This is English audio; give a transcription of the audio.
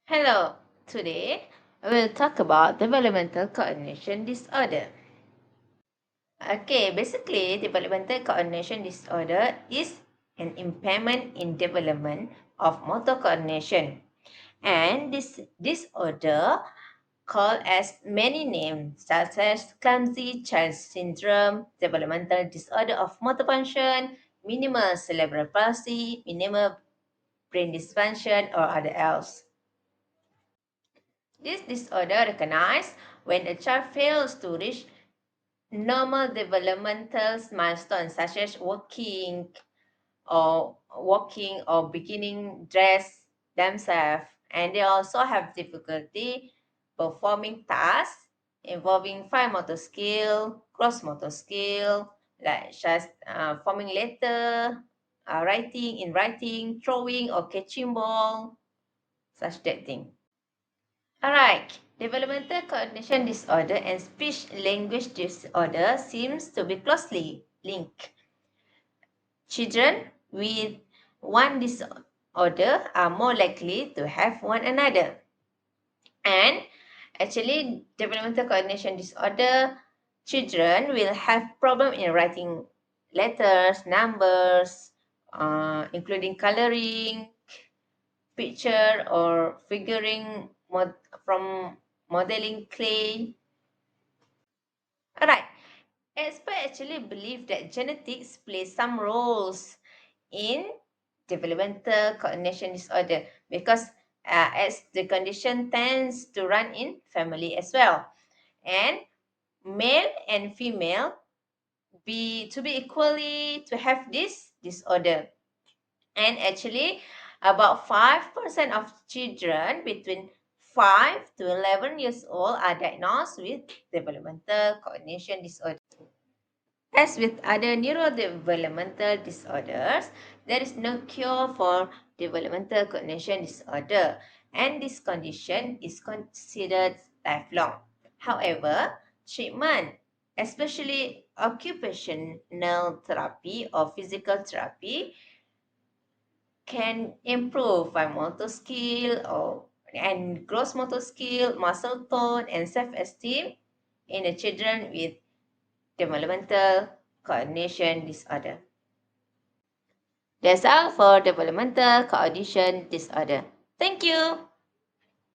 Hello, today I will talk about developmental coordination disorder. Okay, basically, developmental coordination disorder is an impairment in development of motor coordination. And this disorder called as many names such as clumsy child syndrome, developmental disorder of motor function, minimal cerebral palsy, minimal brain dysfunction, or other else. This disorder recognized when a child fails to reach normal developmental milestones such as walking or beginning dress themselves, and they also have difficulty performing tasks involving fine motor skill, gross motor skill, like just forming letter, writing, throwing or catching ball, such that thing. Alright, developmental coordination disorder and speech language disorder seems to be closely linked. Children with one disorder are more likely to have one another. And actually, developmental coordination disorder children will have problem in writing letters, numbers, including coloring, picture or figuring from modeling clay. Alright, experts actually believe that genetics play some roles in developmental coordination disorder because as the condition tends to run in family as well, and male and female be equally to have this disorder. And actually, about 5% of children between 5 to 11 years old are diagnosed with developmental coordination disorder. As with other neurodevelopmental disorders, there is no cure for developmental coordination disorder, and this condition is considered lifelong. However, treatment, especially occupational therapy or physical therapy, can improve fine motor skill and gross motor skill, muscle tone, and self-esteem in the children with developmental coordination disorder. That's all for developmental coordination disorder. Thank you.